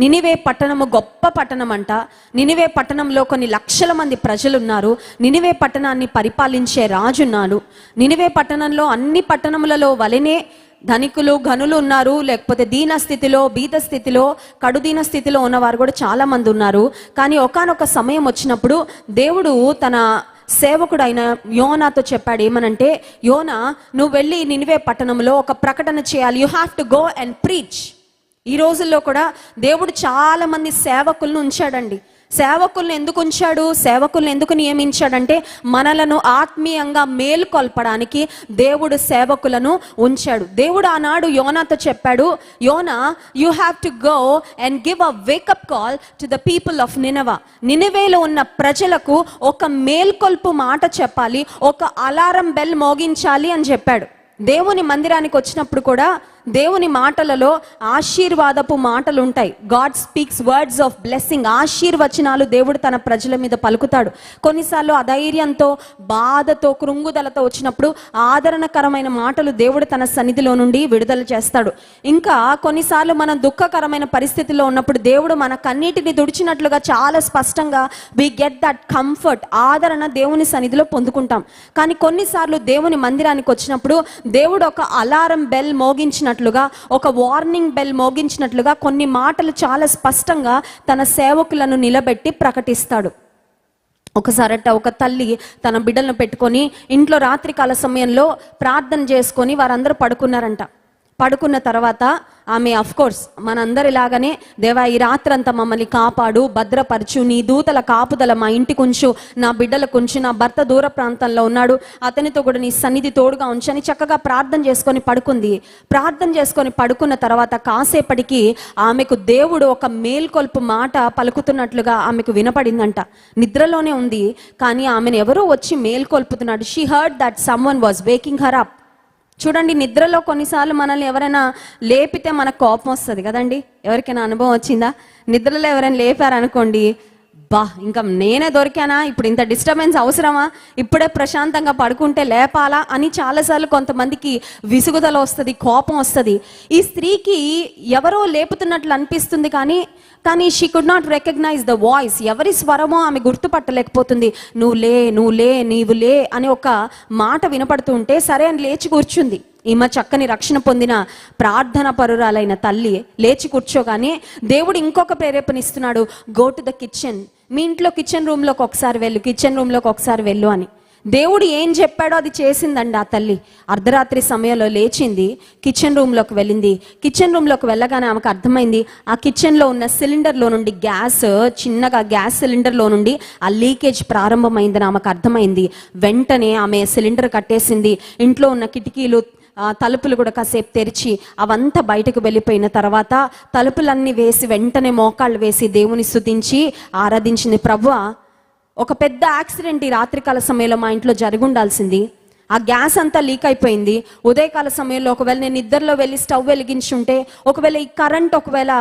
నినివే పట్టణము గొప్ప పట్టణం అంట. నినివే పట్టణంలో కొన్ని లక్షల మంది ప్రజలు ఉన్నారు. నినివే పట్టణాన్ని పరిపాలించే రాజు ఉన్నాడు. నినివే పట్టణంలో అన్ని పట్టణములలో వలెనే ధనికులు ఘనులు ఉన్నారు, లేకపోతే దీన స్థితిలో బీద స్థితిలో కడుదీన స్థితిలో ఉన్నవారు కూడా చాలా మంది ఉన్నారు. కానీ ఒకానొక సమయం వచ్చినప్పుడు దేవుడు తన సేవకుడైన యోనాతో చెప్పాడు. ఏమనంటే, యోనా, నువ్వు వెళ్ళి నినివే పట్టణంలో ఒక ప్రకటన చేయాలి. You have to go and preach. ఈ రోజుల్లో కూడా దేవుడు చాలా మంది సేవకులను ఉంచాడండి. సేవకులను ఎందుకు ఉంచాడు, సేవకులను ఎందుకు నియమించాడంటే మనలను ఆత్మీయంగా మేల్కొల్పడానికి దేవుడు సేవకులను ఉంచాడు. దేవుడు ఆనాడు యోనాతో చెప్పాడు, యోనా, you have to go and give a wake up call to the people of నినవా. నినివేలో ఉన్న ప్రజలకు ఒక మేల్కొల్పు మాట చెప్పాలి, ఒక అలారం బెల్ మోగించాలి అని చెప్పాడు. దేవుని మందిరానికి వచ్చినప్పుడు కూడా దేవుని మాటలలో ఆశీర్వాదపు మాటలు ఉంటాయి. God speaks words of blessing. ఆశీర్వచనాలు దేవుడు తన ప్రజల మీద పలుకుతాడు. కొన్నిసార్లు అధైర్యంతో, బాధతో, కృంగుదలతో వచ్చినప్పుడు ఆదరణకరమైన మాటలు దేవుడు తన సన్నిధిలో నుండి విడుదల చేస్తాడు. ఇంకా కొన్నిసార్లు మనం దుఃఖకరమైన పరిస్థితిలో ఉన్నప్పుడు దేవుడు మన కన్నీటిని తుడిచినట్లుగా చాలా స్పష్టంగా వి గెట్ దట్ కంఫర్ట్, ఆదరణ దేవుని సన్నిధిలో పొందుకుంటాం. కానీ కొన్నిసార్లు దేవుని మందిరానికి వచ్చినప్పుడు దేవుడు ఒక అలారం బెల్ మోగించినట్లుగా, ఒక వార్నింగ్ బెల్ మోగించినట్లుగా కొన్ని మాటలు చాలా స్పష్టంగా తన సేవకులను నిలబెట్టి ప్రకటిస్తాడు. ఒకసారట ఒక తల్లి తన బిడ్డలను పెట్టుకొని ఇంట్లో రాత్రికాల సమయంలో ప్రార్థన చేసుకొని వారందరూ పడుకున్నారంట. పడుకున్న తర్వాత ఆమె అఫ్కోర్స్ మనందరిలాగానే, దేవా ఈ రాత్రంతా మమ్మల్ని కాపాడు, భద్రపరచు, నీ దూతల కాపుదల మా ఇంటికి ఉంచు, నా బిడ్డలకు ఉంచు, నా భర్త దూర ప్రాంతంలో ఉన్నాడు, అతనితో కూడా నీ సన్నిధి తోడుగా ఉంచని చక్కగా ప్రార్థన చేసుకొని పడుకుంది. ప్రార్థన చేసుకొని పడుకున్న తర్వాత కాసేపటికి ఆమెకు దేవుడు ఒక మేల్కొల్పు మాట పలుకుతున్నట్లుగా ఆమెకు వినపడిందంట. నిద్రలోనే ఉంది కానీ ఆమెను ఎవరో వచ్చి మేల్కొల్పుతున్నాడు. She heard that someone was waking her up. చూడండి, నిద్రలో కొన్నిసార్లు మనల్ని ఎవరైనా లేపితే మనకు కోపం వస్తుంది కదండి. ఎవరికైనా అనుభవం వచ్చిందా? నిద్రలో ఎవరైనా లేపారనుకోండి, ఇంకా నేనే దొరికానా, ఇప్పుడు ఇంత డిస్టర్బెన్స్ అవసరమా, ఇప్పుడే ప్రశాంతంగా పడుకుంటే లేపాలా అని చాలాసార్లు కొంతమందికి విసుగుదల వస్తుంది, కోపం వస్తుంది. ఈ స్త్రీకి ఎవరో లేపుతున్నట్లు అనిపిస్తుంది కానీ she could not recognize the voice. ఎవరి స్వరమో ఆమె గుర్తుపట్టలేకపోతుంది. నువ్వు లే, నీవు లే అని ఒక మాట వినపడుతూ ఉంటే సరే అని లేచి కూర్చుంది. ఈమె చక్కని రక్షణ పొందిన ప్రార్థన పరురాలైన తల్లి లేచి కూర్చోగానే దేవుడు ఇంకొక ప్రేరేపణ ఇస్తున్నాడు. Go to the kitchen. మీ ఇంట్లో కిచెన్ రూమ్లోకి ఒకసారి వెళ్ళు అని. దేవుడు ఏం చెప్పాడో అది చేసిందండి ఆ తల్లి. అర్ధరాత్రి సమయంలో లేచింది, కిచెన్ రూమ్లోకి వెళ్ళింది. కిచెన్ రూమ్లోకి వెళ్ళగానే ఆమెకు అర్థమైంది, ఆ కిచెన్లో ఉన్న సిలిండర్లో నుండి చిన్నగా గ్యాస్ సిలిండర్లో నుండి ఆ లీకేజ్ ప్రారంభమైందని ఆమెకు అర్థమైంది. వెంటనే ఆమె సిలిండర్ కట్టేసింది. ఇంట్లో ఉన్న కిటికీలు, తలుపులు కూడా కాసేపు తెరిచి అవంతా బయటకు వెళ్ళిపోయిన తర్వాత తలుపులన్నీ వేసి వెంటనే మోకాళ్ళు వేసి దేవుని స్తుతించి ఆరాధించింది. ప్రభువా, ఒక పెద్ద యాక్సిడెంట్ ఈ రాత్రికాల సమయంలో మా ఇంట్లో జరిగి ఉండాల్సింది. ఆ గ్యాస్ అంతా లీక్ అయిపోయింది. ఉదయకాల సమయంలో ఒకవేళ నేను నిద్రలో వెళ్ళి స్టవ్ వెలిగించుంటే, ఒకవేళ ఈ కరెంట్ ఒకవేళ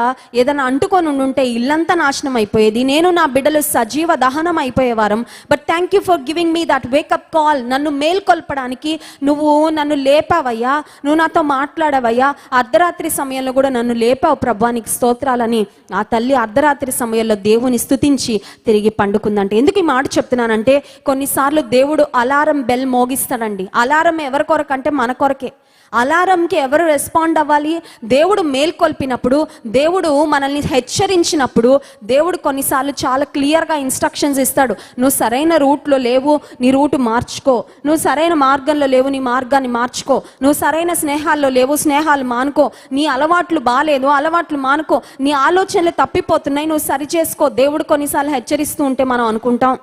ఏదైనా అంటుకొని ఉండుంటే ఇల్లంతా నాశనం అయిపోయేది, నేను నా బిడ్డలు సజీవ దహనం అయిపోయేవారం. But thank you for giving me that wake up call. నన్ను మేల్కొల్పడానికి నువ్వు నన్ను లేపావయ్యా, నువ్వు నాతో మాట్లాడావయ్యా. అర్ధరాత్రి సమయంలో కూడా నన్ను లేపావు ప్రభా, నీకు స్తోత్రాలని ఆ తల్లి అర్ధరాత్రి సమయంలో దేవుని స్తుతించి తిరిగి పండుకుందంటే. ఎందుకు ఈ మాట చెప్తున్నానంటే, కొన్నిసార్లు దేవుడు అలారం బెల్ మోగిస్తాడండి. అలారం ఎవరి కొరకు అంటే మన కొరకే. అలారంకి ఎవరు రెస్పాండ్ అవ్వాలి? దేవుడు మేల్కొల్పినప్పుడు, దేవుడు మనల్ని హెచ్చరించినప్పుడు దేవుడు కొన్నిసార్లు చాలా క్లియర్గా ఇన్స్ట్రక్షన్స్ ఇస్తాడు. నువ్వు సరైన రూట్లో లేవు, నీ రూటు మార్చుకో. నువ్వు సరైన మార్గంలో లేవు, నీ మార్గాన్ని మార్చుకో. నువ్వు సరైన స్నేహాల్లో లేవు, స్నేహాలు మానుకో. నీ అలవాట్లు బాగాలేదు, అలవాట్లు మానుకో. నీ ఆలోచనలు తప్పిపోతున్నాయి, నువ్వు సరి చేసుకో. దేవుడు కొన్నిసార్లు హెచ్చరిస్తూ ఉంటే మనం అనుకుంటాం,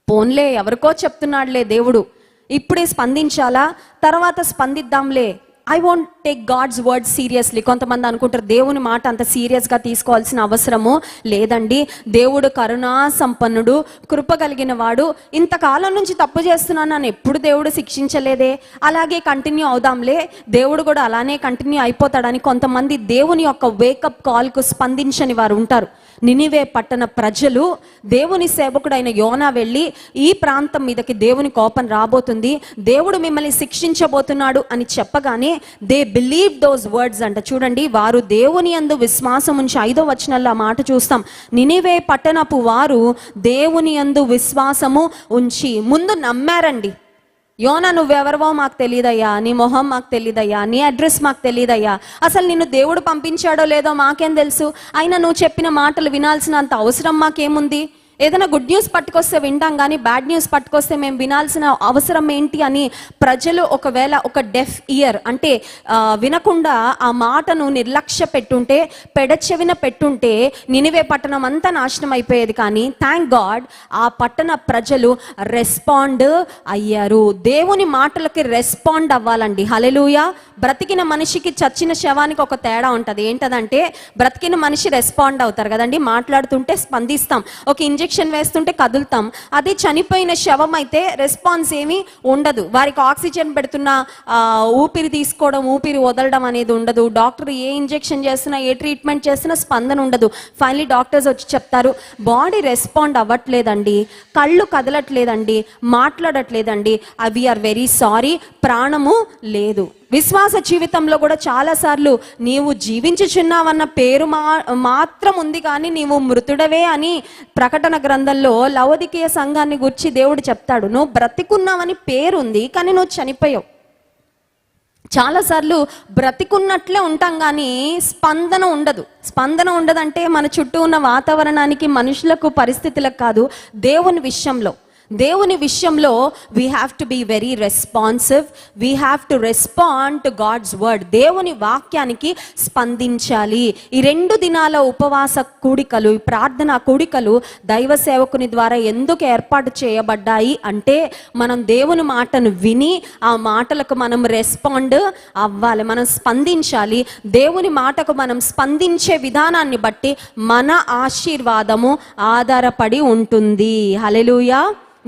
పోన్లే ఎవరికో చెప్తున్నాడులే దేవుడు, ఇప్పుడే స్పందించాలా, తర్వాత స్పందిద్దాంలే. I won't take God's word seriously. కొంతమంది అనుకుంటారు దేవుని మాట అంత సీరియస్గా తీసుకోవాల్సిన అవసరము లేదండి. దేవుడు కరుణా సంపన్నుడు, కృప కలిగిన వాడు. ఇంతకాలం నుంచి తప్పు చేస్తున్నాను, నన్ను ఎప్పుడు దేవుడు శిక్షించలేదే, అలాగే కంటిన్యూ అవుదాంలే, దేవుడు కూడా అలానే కంటిన్యూ అయిపోతాడని కొంతమంది దేవుని యొక్క వేకప్ కాల్కు స్పందించని వారు ఉంటారు. నినివే పట్టణ ప్రజలు, దేవుని సేవకుడైన యోనా వెళ్ళి ఈ ప్రాంతం మీదకి దేవుని కోపం రాబోతుంది, దేవుడు మిమ్మల్ని శిక్షించబోతున్నాడు అని చెప్పగానే దే బిలీవ్ దోస్ వర్డ్స్ అంట. చూడండి, వారు దేవుని యందు విశ్వాసం ఉంచి, 5వ వచనంలో ఆ మాట చూస్తాం. నినివే పట్టణపు వారు దేవుని యందు విశ్వాసము ఉంచి ముందు నమ్మారండి. యోనా, నువ్వెవరివో మాకు తెలియదయ్యా, నీ మొహం మాకు తెలియదయ్యా, నీ అడ్రస్ మాకు తెలియదయ్యా, అసలు నిన్ను దేవుడు పంపించాడో లేదో మాకేం తెలుసు, అయినా నువ్వు చెప్పిన మాటలు వినాల్సినంత అవసరం మాకేముంది? ఏదైనా గుడ్ న్యూస్ పట్టుకొస్తే వింటాం, కానీ బ్యాడ్ న్యూస్ పట్టుకొస్తే మేము వినాల్సిన అవసరం ఏంటి అని ప్రజలు ఒకవేళ ఒక డెఫ్ ఇయర్ అంటే వినకుండా ఆ మాటను నిర్లక్ష్య పెట్టుంటే, పెడచెవిన పెట్టుంటే నినివే పట్టణం అంతా నాశనం అయిపోయేది. కానీ థ్యాంక్ గాడ్ ఆ పట్టణ ప్రజలు రెస్పాండ్ అయ్యారు. దేవుని మాటలకి రెస్పాండ్ అవ్వాలండి. హల్లెలూయా. బ్రతికిన మనిషికి చచ్చిన శవానికి ఒక తేడా ఉంటుంది. ఏంటదంటే, బ్రతికిన మనిషి రెస్పాండ్ అవుతారు కదండి, మాట్లాడుతుంటే స్పందిస్తాం, ఒక ఇంజెక్షన్ వేస్తుంటే కదులుతాం. అది చనిపోయిన శవం అయితే రెస్పాన్స్ ఏమీ ఉండదు. వారికి ఆక్సిజన్ పెడుతున్న ఊపిరి తీసుకోవడం, ఊపిరి వదలడం అనేది ఉండదు. డాక్టర్ ఏ ఇంజెక్షన్ చేస్తున్నా, ఏ ట్రీట్మెంట్ చేస్తున్నా స్పందన ఉండదు. ఫైనలీ డాక్టర్స్ వచ్చి చెప్తారు, బాడీ రెస్పాండ్ అవ్వట్లేదండి, కళ్ళు కదలట్లేదండి, మాట్లాడట్లేదండి, వీఆర్ వెరీ సారీ, ప్రాణము లేదు. విశ్వాస జీవితంలో కూడా చాలాసార్లు నీవు జీవించుచున్నావన్న పేరు మాత్రం ఉంది, కానీ నీవు మృతుడవే అని ప్రకటన గ్రంథంలో లవోదికీయ సంఘాన్ని గురించి దేవుడు చెప్తాడు. నువ్వు బ్రతికున్నావని పేరుంది, కానీ నువ్వు చనిపోయావు. చాలాసార్లు బ్రతికున్నట్లే ఉంటాం, కానీ స్పందన ఉండదు. స్పందన ఉండదంటే మన చుట్టూ ఉన్న వాతావరణానికి, మనుషులకు, పరిస్థితులకు కాదు, దేవుని విషయంలో we have to be very responsive. We have to respond to God's word. దేవుని వాక్యానికి స్పందించాలి. ఈ 2 దినాల ఉపవాస కూడికలు, ఈ ప్రార్థన కూడికలు దైవ సేవకుని ద్వారా ఎందుకు ఏర్పాటు చేయబడ్డాయి అంటే, మనం దేవుని మాటను విని ఆ మాటలకు మనం రెస్పాండ్ అవ్వాలి, మనం స్పందించాలి. దేవుని మాటకు మనం స్పందించే విధానాన్ని బట్టి మన ఆశీర్వాదము ఆధారపడి ఉంటుంది. హల్లెలూయా.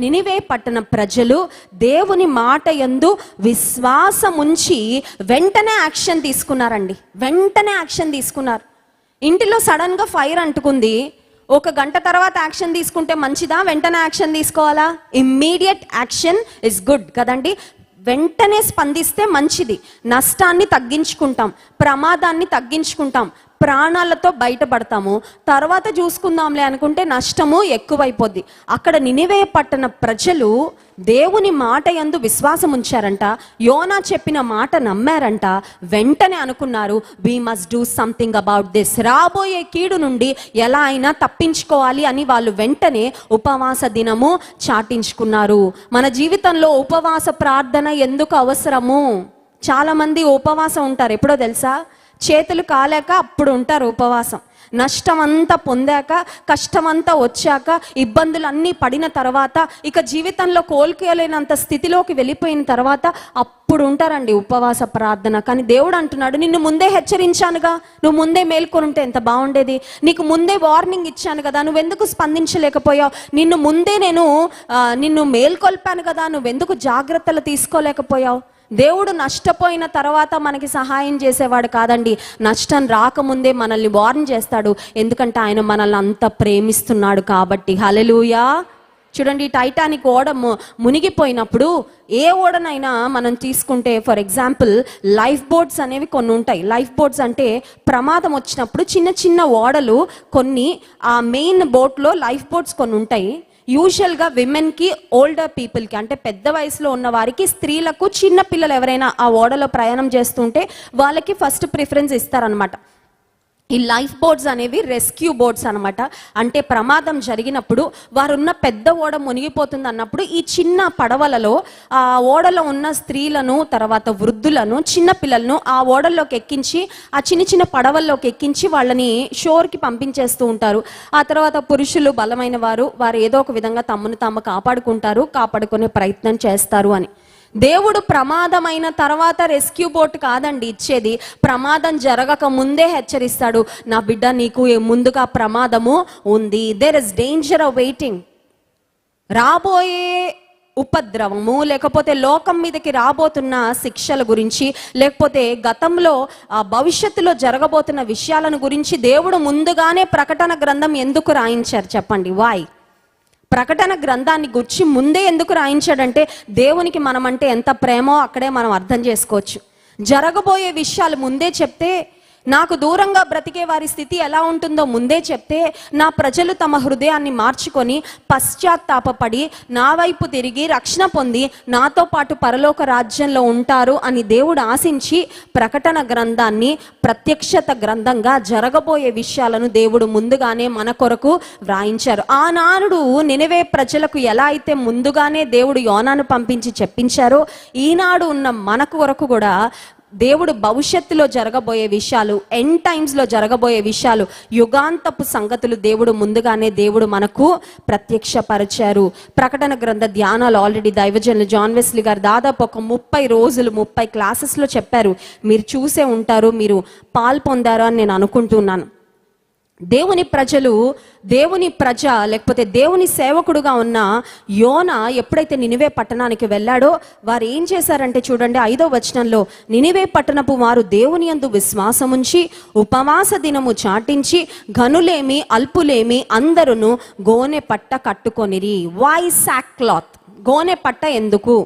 నినివే పట్టణ ప్రజలు దేవుని మాట యందు విశ్వాసముంచి వెంటనే యాక్షన్ తీసుకున్నారండి. వెంటనే యాక్షన్ తీసుకున్నారు. ఇంటిలో సడన్గా ఫైర్ అంటుకుంది, 1 గంట తర్వాత యాక్షన్ తీసుకుంటే మంచిదా, వెంటనే యాక్షన్ తీసుకోవాలా? ఇమ్మీడియట్ యాక్షన్ ఇస్ గుడ్ కదండి. వెంటనే స్పందిస్తే మంచిది. నష్టాన్ని తగ్గించుకుంటాం, ప్రమాదాన్ని తగ్గించుకుంటాం, ప్రాణాలతో బయటపడతాము. తర్వాత చూసుకుందాంలే అనుకుంటే నష్టము ఎక్కువైపోద్ది. అక్కడ నినివే పట్టణ ప్రజలు దేవుని మాట యందు విశ్వాసం ఉంచారంట, యోనా చెప్పిన మాట నమ్మారంట. వెంటనే అనుకున్నారు, we must do something about this. రాబోయే కీడు నుండి ఎలా అయినా తప్పించుకోవాలి అని వాళ్ళు వెంటనే ఉపవాస దినము చాటించుకున్నారు. మన జీవితంలో ఉపవాస ప్రార్థన ఎందుకు అవసరము? చాలామంది ఉపవాసం ఉంటారు, ఎప్పుడో తెలుసా? చేతులు కాలేక అప్పుడు ఉంటారు ఉపవాసం. నష్టం అంతా పొందాక, కష్టమంతా వచ్చాక, ఇబ్బందులన్నీ పడిన తర్వాత, ఇక జీవితంలో కోలుకోలేనంత స్థితిలోకి వెళ్ళిపోయిన తర్వాత అప్పుడు ఉంటారండి ఉపవాస ప్రార్థన. కానీ దేవుడు అంటున్నాడు, నిన్ను ముందే హెచ్చరించానుగా, నువ్వు ముందే మేల్కొని ఉంటే ఎంత బాగుండేది, నీకు ముందే వార్నింగ్ ఇచ్చాను కదా, నువ్వెందుకు స్పందించలేకపోయావు, నిన్ను ముందే నిన్ను మేల్కొల్పాను కదా, నువ్వెందుకు జాగ్రత్తలు తీసుకోలేకపోయావు? దేవుడు నష్టపోయిన తర్వాత మనకి సహాయం చేసేవాడు కాదండి, నష్టం రాకముందే మనల్ని వార్న్ చేస్తాడు. ఎందుకంటే ఆయన మనల్ని అంత ప్రేమిస్తున్నాడు కాబట్టి. హల్లెలూయా. చూడండి, టైటానిక్ ఓడ మునిగిపోయినప్పుడు ఏ ఓడనైనా మనం తీసుకుంటే, ఫర్ ఎగ్జాంపుల్ లైఫ్ బోట్స్ అనేవి కొన్ని ఉంటాయి. లైఫ్ బోట్స్ అంటే ప్రమాదం వచ్చినప్పుడు చిన్న చిన్న ఓడలు కొన్ని, ఆ మెయిన్ బోట్లో లైఫ్ బోట్స్ కొన్ని ఉంటాయి. యూజువల్గా విమెన్కి, ఓల్డర్ పీపుల్కి అంటే పెద్ద వయసులో ఉన్న వారికి, స్త్రీలకు, చిన్న పిల్లలు ఎవరైనా ఆ ఓడలో ప్రయాణం చేస్తుంటే వాళ్ళకి ఫస్ట్ ప్రిఫరెన్స్ ఇస్తారనమాట. ఈ లైఫ్ బోట్స్ అనేవి రెస్క్యూ బోట్స్ అనమాట. అంటే ప్రమాదం జరిగినప్పుడు వారున్న పెద్ద ఓడ మునిగిపోతుంది అన్నప్పుడు ఈ చిన్న పడవలలో ఆ ఓడలో ఉన్న స్త్రీలను, తర్వాత వృద్ధులను, చిన్న పిల్లలను ఆ ఓడల్లోకి ఎక్కించి, ఆ చిన్న చిన్న పడవల్లోకి ఎక్కించి వాళ్ళని షోర్కి పంపించేస్తూ ఉంటారు. ఆ తర్వాత పురుషులు బలమైన వారు ఏదో ఒక విధంగా తమను తాము కాపాడుకునే ప్రయత్నం చేస్తారు అని. దేవుడు ప్రమాదమైన తర్వాత రెస్క్యూ బోట్ కాదండి ఇచ్చేది, ప్రమాదం జరగక ముందే హెచ్చరిస్తాడు, నా బిడ్డ నీకు ముందుగా ప్రమాదము ఉంది, దేర్ ఇస్ డేంజర్ వెయిటింగ్. రాబోయే ఉపద్రవము, లేకపోతే లోకం మీదకి రాబోతున్న శిక్షల గురించి, లేకపోతే గతంలో భవిష్యత్తులో జరగబోతున్న విషయాలను గురించి దేవుడు ముందుగానే ప్రకటన గ్రంథం ఎందుకు రాయించారు చెప్పండి? వాయ్? ప్రకటన గ్రంథాన్ని గురించి ముందే ఎందుకు రాయించాడంటే, దేవునికి మనమంటే ఎంత ప్రేమో అక్కడే మనం అర్థం చేసుకోవచ్చు. జరగబోయే విషయాలు ముందే చెప్తే, నాకు దూరంగా బ్రతికే వారి స్థితి ఎలా ఉంటుందో ముందే చెప్తే, నా ప్రజలు తమ హృదయాన్ని మార్చుకొని పశ్చాత్తాపపడి నా వైపు తిరిగి రక్షణ పొంది నాతో పాటు పరలోక రాజ్యంలో ఉంటారు అని దేవుడు ఆశించి ప్రకటన గ్రంథాన్ని ప్రత్యక్షత గ్రంథంగా జరగబోయే విషయాలను దేవుడు ముందుగానే మన కొరకు వ్రాయించారు. ఆనాడు నినవే ప్రజలకు ఎలా అయితే ముందుగానే దేవుడు యోనాను పంపించి చెప్పించారో, ఈనాడు ఉన్న మన కొరకు కూడా దేవుడు భవిష్యత్తులో జరగబోయే విషయాలు, ఎండ్ టైమ్స్లో జరగబోయే విషయాలు, యుగాంతపు సంగతులు దేవుడు ముందుగానే దేవుడు మనకు ప్రత్యక్షపరిచారు. ప్రకటన గ్రంథ ధ్యానాలు ఆల్రెడీ దైవజనులు జాన్ వెస్లీ గారు దాదాపు ఒక 30 రోజులు 30 క్లాసెస్లో చెప్పారు. మీరు చూసే ఉంటారు, మీరు పాల్పొందారు అని నేను అనుకుంటున్నాను. దేవుని ప్రజ లేకపోతే దేవుని సేవకుడుగా ఉన్న యోనా ఎప్పుడైతే నినివే పట్టణానికి వెళ్ళాడో, వారు ఏం చేశారంటే చూడండి 5వ వచనంలో, నినివే పట్టణపు వారు దేవుని యందు విశ్వాసముంచి ఉపవాస దినము చాటించి ఘనులేమి అల్పులేమి అందరూ గోనె పట్ట కట్టుకొనిరి. Why sock cloth? గోనె పట్ట ఎందుకు?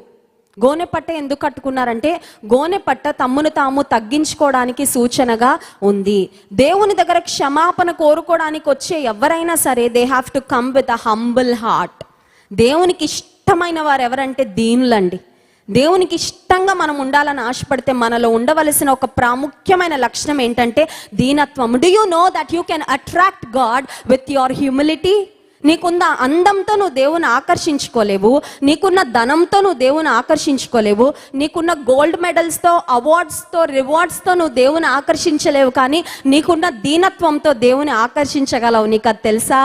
గోనె పట్ట ఎందుకు కట్టుకున్నారంటే, గోనె పట్ట తమ్మును తాము తగ్గించుకోవడానికి సూచనగా ఉంది. దేవుని దగ్గర క్షమాపణ కోరుకోవడానికి వచ్చే ఎవరైనా సరే, they have to come with a humble heart. దేవునికి ఇష్టమైన వారు ఎవరంటే దీనులండి. దేవునికి ఇష్టంగా మనం ఉండాలని ఆశపడితే మనలో ఉండవలసిన ఒక ప్రాముఖ్యమైన లక్షణం ఏంటంటే దీనత్వం. Do you know that you can attract God with your humility? నీకున్న అందంతో నువ్వు దేవుని ఆకర్షించుకోలేవు, నీకున్న ధనంతో నువ్వు దేవుని ఆకర్షించుకోలేవు, నీకున్న గోల్డ్ మెడల్స్తో, అవార్డ్స్తో, రివార్డ్స్తో నువ్వు దేవుని ఆకర్షించలేవు, కానీ నీకున్న దీనత్వంతో దేవుని ఆకర్షించగలవు. నీకు అది తెలుసా?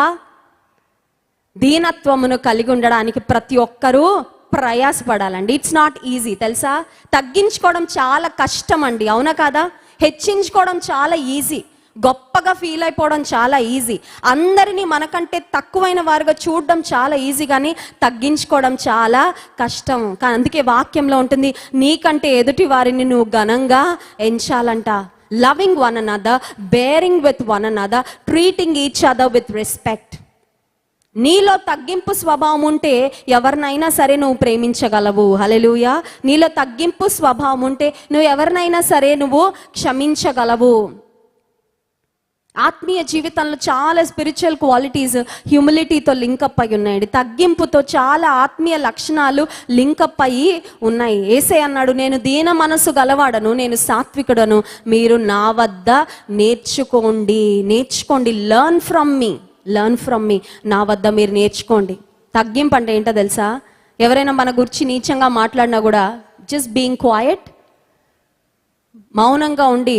దీనత్వమును కలిగి ఉండడానికి ప్రతి ఒక్కరూ ప్రయాసపడాలండి. ఇట్స్ నాట్ ఈజీ, తెలుసా? తగ్గించుకోవడం చాలా కష్టం అండి, అవునా కాదా? హెచ్చించుకోవడం చాలా ఈజీ, గొప్పగా ఫీల్ అయిపోవడం చాలా ఈజీ, అందరినీ మనకంటే తక్కువైన వారుగా చూడడం చాలా ఈజీ, కానీ తగ్గించుకోవడం చాలా కష్టం. కానీ అందుకే వాక్యంలో ఉంటుంది, నీకంటే ఎదుటి వారిని నువ్వు ఘనంగా ఎంచాలంట. Loving one another, bearing with one another, treating each other with respect. నీలో తగ్గింపు స్వభావం ఉంటే ఎవరినైనా సరే నువ్వు ప్రేమించగలవు. హల్లెలూయా. నీలో తగ్గింపు స్వభావం ఉంటే నువ్వు ఎవరినైనా సరే నువ్వు క్షమించగలవు. ఆత్మీయ జీవితంలో చాలా స్పిరిచువల్ క్వాలిటీస్ హ్యూమిలిటీతో లింకప్ అయి ఉన్నాయండి. తగ్గింపుతో చాలా ఆత్మీయ లక్షణాలు లింకప్ అయ్యి ఉన్నాయి. యేసయ్య అన్నాడు, నేను దీన మనసు గలవాడను, నేను సాత్వికుడను, మీరు నా వద్ద నేర్చుకోండి. లెర్న్ ఫ్రమ్ మీ. నా వద్ద మీరు నేర్చుకోండి. తగ్గింపు అంటే ఏంటో తెలుసా? ఎవరైనా మన గురించి నీచంగా మాట్లాడినా కూడా జస్ట్ బీయింగ్ క్వైట్, మౌనంగా ఉండి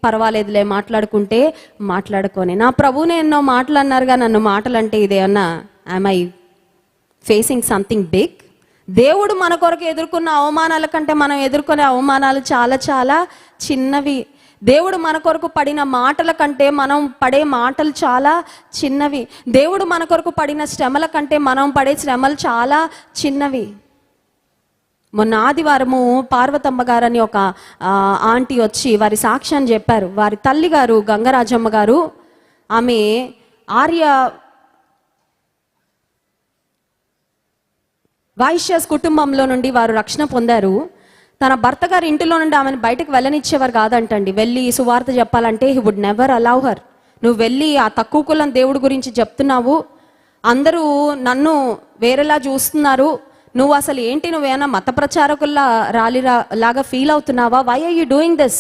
పర్వాలేదులే మాట్లాడుకొని. నా ప్రభువునే ఎన్నో మాటలు అన్నారుగా, నన్ను మాటలంటే ఇదే అన్నా, I'm I facing something big? దేవుడు మన కొరకు ఎదుర్కొన్న అవమానాల కంటే మనం ఎదుర్కొనే అవమానాలు చాలా చాలా చిన్నవి. దేవుడు మన కొరకు పడిన మాటల కంటే మనం పడే మాటలు చాలా చిన్నవి. దేవుడు మన కొరకు పడిన శ్రమల కంటే మనం పడే శ్రమలు చాలా చిన్నవి. మొన్న ఆదివారము పార్వతమ్మ గారని ఒక ఆంటీ వచ్చి వారి సాక్ష్యాన్ని చెప్పారు. వారి తల్లి గారు గంగరాజమ్మ గారు, ఆమె ఆర్య వైశ్యస్ కుటుంబంలో నుండి వారు రక్షణ పొందారు. తన భర్త గారి ఇంటిలో నుండి ఆమెను బయటకు వెళ్ళనిచ్చేవారు కాదంటండి. వెళ్ళి సువార్త చెప్పాలంటే he would never allow her. నువ్వు వెళ్ళి ఆ తక్కువ కులం దేవుడి గురించి చెప్తున్నావు, అందరూ నన్ను వేరేలా చూస్తున్నారు, నువ్వు అసలు ఏంటి, నువ్వేనా మత ప్రచారకుల్లా లాగా ఫీల్ అవుతున్నావా? Why are you doing this?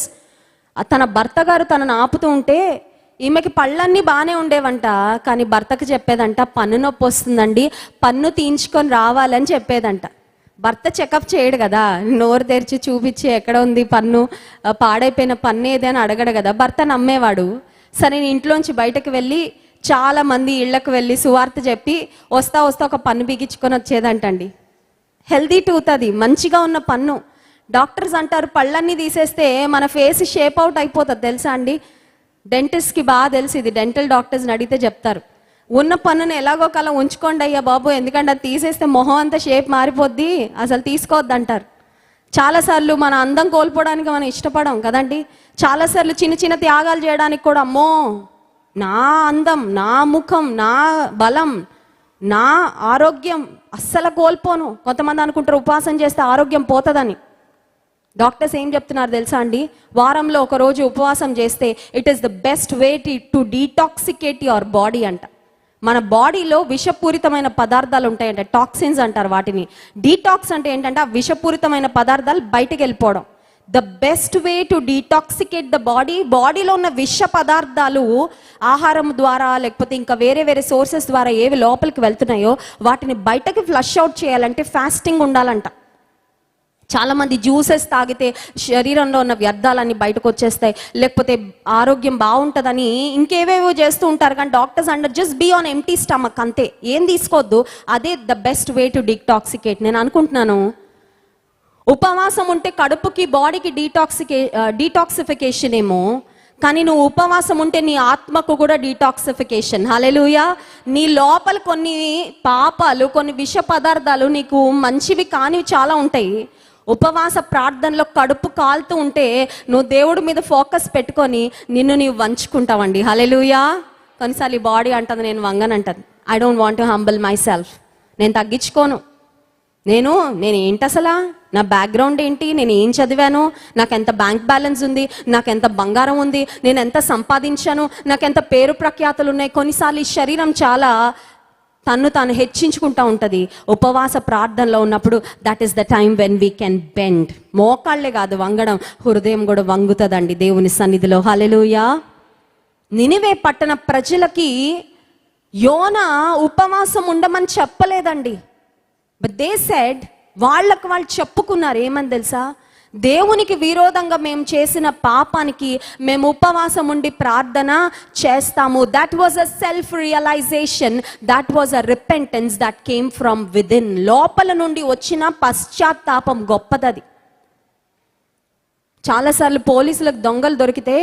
తన భర్త గారు తనను ఆపుతూ ఉంటే ఈమెకి పళ్ళన్నీ బాగానే ఉండేవంట, కానీ భర్తకు చెప్పేదంట పన్ను నొప్పి వస్తుందండి, పన్ను తీయించుకొని రావాలని చెప్పేదంట. భర్త చెకప్ చేయడు కదా, నోరు తెరిచి చూపించి ఎక్కడ ఉంది పన్ను, పాడైపోయిన పన్ను ఏదని అడగడు కదా. భర్త నమ్మేవాడు. సరే ఇంట్లోంచి బయటకు వెళ్ళి చాలా మంది ఇళ్లకు వెళ్ళి సువార్త చెప్పి వస్తా ఒక పన్ను బిగించుకొని వచ్చేదంటండి. హెల్దీ టూత్, అది మంచిగా ఉన్న పన్ను. డాక్టర్స్ అంటారు పళ్ళన్నీ తీసేస్తే మన ఫేస్ షేప్ అవుట్ అయిపోతుంది, తెలుసా అండి? డెంటిస్ట్కి బాగా తెలుసు ఇది. డెంటల్ డాక్టర్స్ని అడిగితే చెప్తారు, ఉన్న పన్నును ఎలాగో కలా ఉంచుకోండి అయ్యా బాబు, ఎందుకంటే అది తీసేస్తే మొహం అంతా షేప్ మారిపోద్ది, అసలు తీసుకోవద్దు అంటారు. చాలాసార్లు మన అందం కోల్పోవడానికి మనం ఇష్టపడం కదండి. చాలాసార్లు చిన్న త్యాగాలు చేయడానికి కూడా, అమ్మో నా అందం, నా ముఖం, నా బలం, నా ఆరోగ్యం అస్సలు కోల్పోను. కొంతమంది అనుకుంటారు ఉపవాసం చేస్తే ఆరోగ్యం పోతుందని. డాక్టర్స్ ఏం చెప్తున్నారు తెలుసా అండి? వారంలో ఒక రోజు ఉపవాసం చేస్తే it is the best way to detoxicate your body అంట. మన బాడీలో విషపూరితమైన పదార్థాలు ఉంటాయంట, టాక్సిన్స్ అంటారు వాటిని. డీటాక్స్ అంటే ఏంటంటే ఆ విషపూరితమైన పదార్థాలు బయటకు వెళ్ళిపోవడం. The best way to detoxicate the బాడీలో ఉన్న విష పదార్థాలు ఆహారం ద్వారా లేకపోతే ఇంకా వేరే వేరే సోర్సెస్ ద్వారా ఏవి లోపలికి వెళ్తున్నాయో వాటిని బయటకి ఫ్లష్ అవుట్ చేయాలంటే ఫాస్టింగ్ ఉండాలంట. చాలామంది జ్యూసెస్ తాగితే శరీరంలో ఉన్న వ్యర్థాలన్నీ బయటకు వచ్చేస్తాయి, లేకపోతే ఆరోగ్యం బాగుంటుందని ఇంకేవేవో చేస్తూ ఉంటారు. కానీ డాక్టర్స్ అంటారు just be on empty stomach, అంతే, ఏం తీసుకోవద్దు. అదే the best way to detoxicate. నేను అనుకుంటున్నాను ఉపవాసం ఉంటే కడుపుకి బాడీకి డీటాక్సిఫికేషన్ ఏమో, కానీ నువ్వు ఉపవాసం ఉంటే నీ ఆత్మకు కూడా డీటాక్సిఫికేషన్. హల్లెలూయా. నీ లోపల కొన్ని పాపాలు, కొన్ని విష పదార్థాలు నీకు మంచివి కానివి చాలా ఉంటాయి. ఉపవాస ప్రార్థనలో కడుపు కాలుతూ ఉంటే నువ్వు దేవుడి మీద ఫోకస్ పెట్టుకొని నిన్ను నీవు వంచుకుంటావండి. హల్లెలూయా. కొన్నిసార్లు ఈ బాడీ అంటుంది నేను వంగనంటది. I don't want to humble myself. నేను తగ్గించుకోను. నేను ఏంటి అసలు, నా బ్యాక్గ్రౌండ్ ఏంటి, నేను ఏం చదివాను, నాకు ఎంత బ్యాంక్ బ్యాలెన్స్ ఉంది, నాకు ఎంత బంగారం ఉంది, నేను ఎంత సంపాదించాను, నాకు ఎంత పేరు ప్రఖ్యాతులు ఉన్నాయి. కొన్నిసార్లు ఈ శరీరం చాలా తన్ను తాను హెచ్చించుకుంటూ ఉంటుంది. ఉపవాస ప్రార్థనలో ఉన్నప్పుడు that is the time when we can bend. మోకాళ్ళే కాదు వంగడం, హృదయం కూడా వంగుతుందండి దేవుని సన్నిధిలో. హల్లెలూయా. నినివే పట్టణ ప్రజలకి యోనా ఉపవాసం ఉండమని చెప్పలేదండి. బట్ దే సెడ్, వాళ్ళకు వాళ్ళు చెప్పుకున్నారు ఏమని తెలుసా? దేవునికి విరోధంగా మేము చేసిన పాపానికి మేము ఉపవాసం ఉండి ప్రార్థన చేస్తాము. That was a self realization, that was a repentance that came from within. లోపల నుండి వచ్చిన పశ్చాత్తాపం గొప్పదది. చాలాసార్లు పోలీసులకు దొంగలు దొరికితే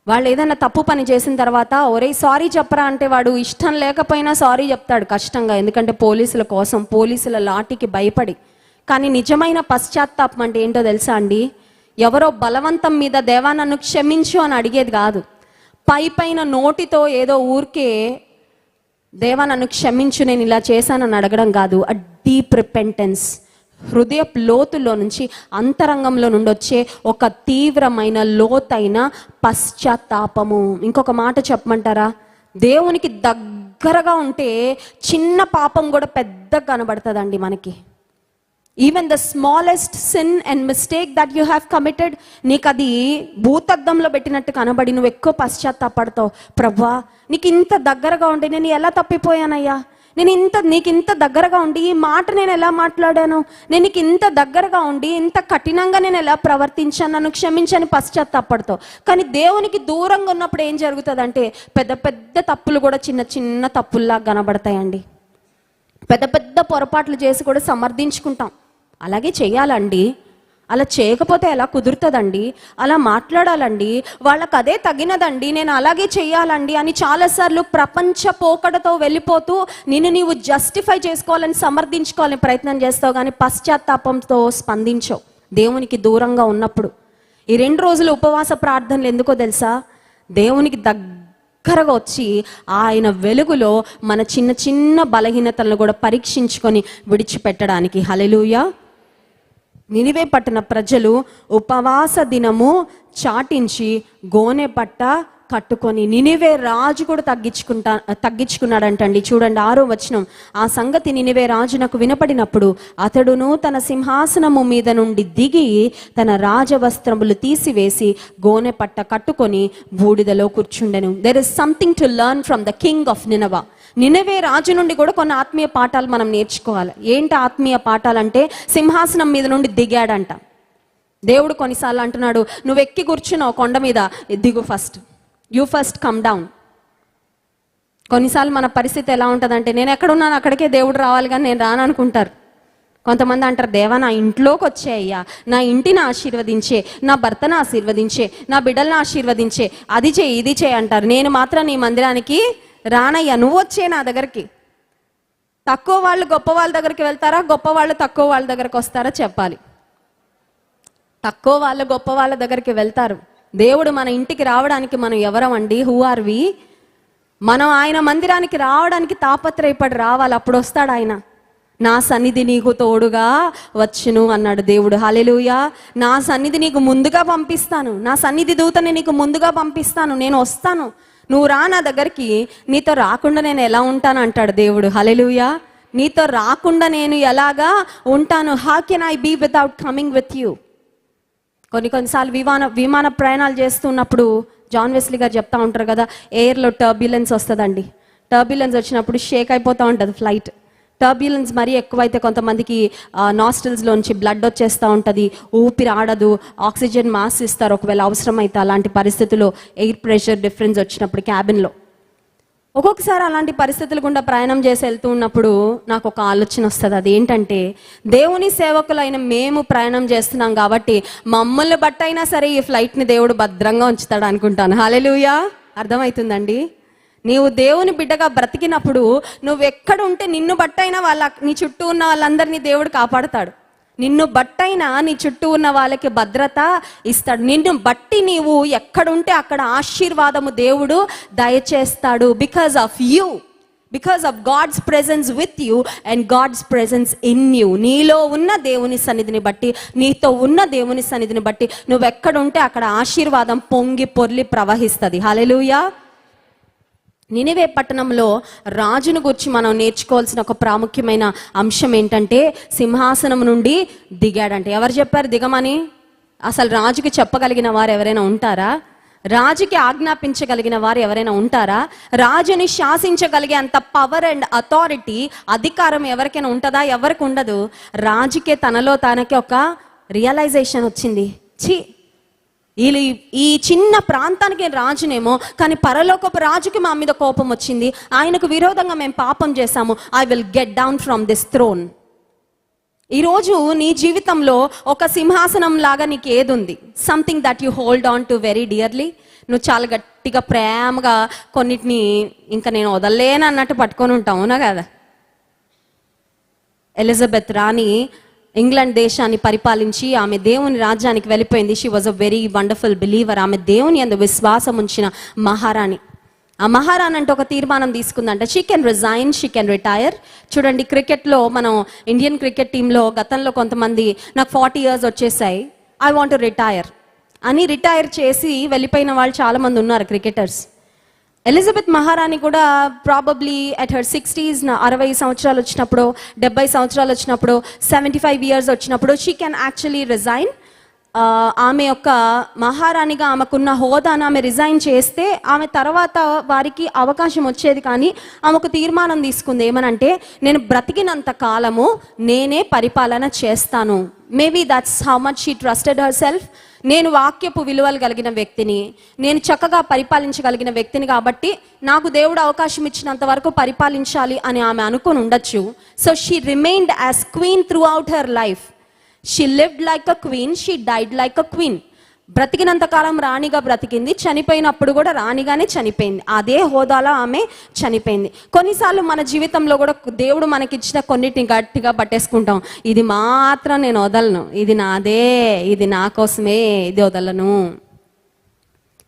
వాళ్ళు ఏదైనా తప్పు పని చేసిన తర్వాత ఒరే సారీ చెప్పరా అంటే వాడు ఇష్టం లేకపోయినా సారీ చెప్తాడు కష్టంగా, ఎందుకంటే పోలీసుల కోసం, పోలీసుల లాఠీకి భయపడి. కానీ నిజమైన పశ్చాత్తాపం అంటే ఏంటో తెలుసా అండి? ఎవరో బలవంతం మీద దేవా నన్ను క్షమించు అని అడిగేది కాదు. పైన నోటితో ఏదో ఊరికే దేవా నన్ను క్షమించు నేను ఇలా చేశానని అడగడం కాదు. అ డీప్ రిపెంటెన్స్, హృదయ లోతుల్లో నుంచి, అంతరంగంలో నుండి వచ్చే ఒక తీవ్రమైన లోతైన పశ్చాత్తాపము. ఇంకొక మాట చెప్పమంటారా? దేవునికి దగ్గరగా ఉంటే చిన్న పాపం కూడా పెద్దగా కనబడుతుందండి మనకి. Even the smallest sin and mistake that you have committed, నీకు అది భూతద్దంలో పెట్టినట్టు కనబడి నువ్వు ఎక్కువ పశ్చాత్తాపడతావు. ప్రభువా నీకు ఇంత దగ్గరగా ఉండి నేను ఎలా తప్పిపోయానయ్యా, నీకు ఇంత దగ్గరగా ఉండి ఈ మాట నేను ఎలా మాట్లాడాను, నేను నీకు ఇంత దగ్గరగా ఉండి ఇంత కఠినంగా నేను ఎలా ప్రవర్తించాను, నన్ను క్షమించని పశ్చాత్తాపడతావు. కానీ దేవునికి దూరంగా ఉన్నప్పుడు ఏం జరుగుతుందంటే పెద్ద పెద్ద తప్పులు కూడా చిన్న చిన్న తప్పుల్లా కనబడతాయండి. పెద్ద పెద్ద పొరపాట్లు చేసి కూడా సమర్థించుకుంటాం. అలాగే చేయాలండి, అలా చేయకపోతే ఎలా కుదురుతుందండి, అలా మాట్లాడాలండి, వాళ్ళకి అదే తగినదండి, నేను అలాగే చేయాలండి అని చాలాసార్లు ప్రపంచ పోకడతో వెళ్ళిపోతూ నిన్ను నీవు జస్టిఫై చేసుకోవాలని, సమర్థించుకోవాలని ప్రయత్నం చేస్తావు. కానీ పశ్చాత్తాపంతో స్పందించవు దేవునికి దూరంగా ఉన్నప్పుడు. ఈ 2 రోజులు ఉపవాస ప్రార్థనలు ఎందుకో తెలుసా? దేవునికి దగ్గరగా వచ్చి ఆయన వెలుగులో మన చిన్న చిన్న బలహీనతలను కూడా పరీక్షించుకొని విడిచిపెట్టడానికి. హల్లెలూయా. నినివే పట్టణ ప్రజలు ఉపవాస దినము చాటించి గోనె పట్ట కట్టుకొని, నినివే రాజు కూడా తగ్గించుకున్నాడంటండి. చూడండి 6వ వచనం. ఆ సంగతి నినివే రాజునకు వినపడినప్పుడు అతడును తన సింహాసనము మీద నుండి దిగి తన రాజవస్త్రములు తీసివేసి గోనె పట్ట కట్టుకొని బూడిదలో కూర్చుండెను. There is something to learn from the king of నినవా. నినవే రాజు నుండి కూడా కొన్ని ఆత్మీయ పాఠాలు మనం నేర్చుకోవాలి. ఏంటి ఆత్మీయ పాఠాలంటే, సింహాసనం మీద నుండి దిగాడంట. దేవుడు కొన్నిసార్లు అంటున్నాడు, నువ్వు ఎక్కి కూర్చున్నావు కొండ మీద, దిగు first, you first come down. కొన్నిసార్లు మన పరిస్థితి ఎలా ఉంటుందంటే, నేను ఎక్కడున్నాను అక్కడికే దేవుడు రావాలి కానీ నేను రాననుకుంటారు. కొంతమంది అంటారు, దేవా నా ఇంట్లోకి వచ్చేయ్యా, నా ఇంటిని ఆశీర్వదించే, నా భర్తను ఆశీర్వదించే, నా బిడ్డలను ఆశీర్వదించే, అది చేయి ఇది చేయి అంటారు. నేను మాత్రం నీ మందిరానికి రానయ్యా, నువ్వు వచ్చే నా దగ్గరికి. తక్కువ వాళ్ళు గొప్ప వాళ్ళ దగ్గరికి వెళ్తారా, గొప్ప వాళ్ళు తక్కువ వాళ్ళ దగ్గరికి వస్తారా చెప్పాలి. తక్కువ వాళ్ళు గొప్ప వాళ్ళ దగ్గరికి వెళ్తారు. దేవుడు మన ఇంటికి రావడానికి మనం ఎవరం అండి? Who are we? మనం ఆయన మందిరానికి రావడానికి తాపత్రయపడి రావాలి, అప్పుడు వస్తాడు ఆయన. నా సన్నిధి నీకు తోడుగా వచ్చును అన్నాడు దేవుడు. హల్లెలూయా. నా సన్నిధి నీకు ముందుగా పంపిస్తాను, నా సన్నిధి దూతని నీకు ముందుగా పంపిస్తాను, నేను వస్తాను, నువ్వు రా నా దగ్గరికి. నీతో రాకుండా నేను ఎలా ఉంటాను అంటాడు దేవుడు. హల్లెలూయా. నీతో రాకుండా నేను ఎలాగా ఉంటాను? How can I be without coming with you? కొన్నిసార్లు విమాన ప్రయాణాలు చేస్తున్నప్పుడు జాన్ వెస్లీ గారు చెప్తా ఉంటారు కదా, ఎయిర్లో టర్బ్యులెన్స్ వస్తుందండి. టర్బ్యులెన్స్ వచ్చినప్పుడు షేక్ అయిపోతూ ఉంటుంది ఫ్లైట్. టర్బ్యులెన్స్ మరీ ఎక్కువైతే కొంతమందికి నాస్ట్రిల్స్లోంచి బ్లడ్ వచ్చేస్తూ ఉంటుంది, ఊపిరి ఆడదు, ఆక్సిజన్ మాస్క్ ఇస్తారు ఒకవేళ అవసరమైతే. అలాంటి పరిస్థితుల్లో ఎయిర్ ప్రెషర్ డిఫరెన్స్ వచ్చినప్పుడు క్యాబిన్లో ఒక్కొక్కసారి అలాంటి పరిస్థితులు గుండా ప్రయాణం చేసి వెళ్తూ ఉన్నప్పుడు నాకు ఒక ఆలోచన వస్తుంది. అదేంటంటే, దేవుని సేవకులైన మేము ప్రయాణం చేస్తున్నాం కాబట్టి మమ్మల్ని బట్టయినా సరే ఈ ఫ్లైట్ని దేవుడు భద్రంగా ఉంచుతాడు అనుకుంటాను. హల్లెలూయా. అర్థమవుతుందండి? నీవు దేవుని బిడ్డగా బ్రతికినప్పుడు నువ్వు ఎక్కడ ఉంటే నిన్ను బట్టైనా నీ చుట్టూ ఉన్న వాళ్ళందరినీ దేవుడు కాపాడుతాడు. నిన్ను బట్టైనా నీ చుట్టూ ఉన్న వాళ్ళకి భద్రత ఇస్తాడు. నిన్ను బట్టి నీవు ఎక్కడుంటే అక్కడ ఆశీర్వాదము దేవుడు దయచేస్తాడు. Because of you, because of God's presence with you and God's presence in you. నీలో ఉన్న దేవుని సన్నిధిని బట్టి, నీతో ఉన్న దేవుని సన్నిధిని బట్టి నువ్వు ఎక్కడుంటే అక్కడ ఆశీర్వాదం పొంగి పొర్లి ప్రవహిస్తుంది. హల్లెలూయా. నినివే పట్టణంలో రాజును గురించి మనం నేర్చుకోవాల్సిన ఒక ప్రాముఖ్యమైన అంశం ఏంటంటే, సింహాసనం నుండి దిగాడంటే. ఎవరు చెప్పారు దిగమని? అసలు రాజుకి చెప్పగలిగిన వారు ఎవరైనా ఉంటారా? రాజుకి ఆజ్ఞాపించగలిగిన వారు ఎవరైనా ఉంటారా? రాజుని శాసించగలిగే అంత పవర్ అండ్ అథారిటీ, అధికారం ఎవరికైనా ఉంటుందా? ఎవరికి ఉండదు. రాజుకే తనలో తనకి ఒక రియలైజేషన్ వచ్చింది, ఈ చిన్న ప్రాంతానికి రాజునేమో, కానీ పరలోకపు రాజుకి మా మీద కోపం వచ్చింది, ఆయనకు విరోధంగా మేము పాపం చేశాము, I will get down from this throne. ఈరోజు నీ జీవితంలో ఒక సింహాసనం లాగా నీకు ఏది ఉంది? Something that you hold on to very dearly. నువ్వు చాలా గట్టిగా ప్రేమగా కొన్నిటిని ఇంకా నేను వదలలేను అన్నట్టు పట్టుకొని ఉంటావు, అవునా కదా? ఎలిజబెత్ రాణి ఇంగ్లాండ్ దేశాన్ని పరిపాలించి ఆమె దేవుని రాజ్యానికి వెళ్ళిపోయింది. She was a very wonderful believer. ఆమె దేవుని యందు విశ్వాసం ఉంచిన మహారాణి. ఆ మహారాణి అంటే ఒక తీర్మానం తీసుకుందంటే, she can resign, she can retire. చూడండి, క్రికెట్లో మనం ఇండియన్ క్రికెట్ టీంలో గతంలో కొంతమంది నాకు 40 years వచ్చేసాయి, ఐ వాంట్ టు రిటైర్ అని రిటైర్ చేసి వెళ్ళిపోయిన వాళ్ళు చాలామంది ఉన్నారు క్రికెటర్స్. ఎలిజబెత్ మహారాణి కూడా ప్రాబబ్లీ అట్ హర్ 60s, 60 సంవత్సరాలు వచ్చినప్పుడు, 70 సంవత్సరాలు వచ్చినప్పుడు, 75 years వచ్చినప్పుడు షీ కెన్ యాక్చువల్లీ రిజైన్. ఆమె యొక్క మహారాణిగా ఆమెకున్న హోదాను ఆమె రిజైన్ చేస్తే ఆమె తర్వాత వారికి అవకాశం వచ్చేది. కానీ ఆమె ఒక తీర్మానం తీసుకుంది, ఏమనంటే, నేను బ్రతికినంత కాలము నేనే పరిపాలన చేస్తాను. Maybe that's how much she trusted her self. నేను వాక్యపు విలువలు కలిగిన వ్యక్తిని, నేను చక్కగా పరిపాలించగలిగిన వ్యక్తిని, కాబట్టి నాకు దేవుడు అవకాశం ఇచ్చినంత వరకు పరిపాలించాలి అని ఆమె అనుకుని ఉండొచ్చు. So she remained as queen throughout her life. She lived like a queen, she died like a queen. బ్రతికినంత కాలం రాణిగా బ్రతికింది, చనిపోయినప్పుడు కూడా రాణిగానే చనిపోయింది. అదే హోదాలో ఆమె చనిపోయింది. కొన్నిసార్లు మన జీవితంలో కూడా దేవుడు మనకిచ్చిన కొన్నిటిని గట్టిగా పట్టేసుకుంటాం. ఇది మాత్రం నేను వదలను, ఇది నాదే, ఇది నా కోసమే, ఇది వదలను.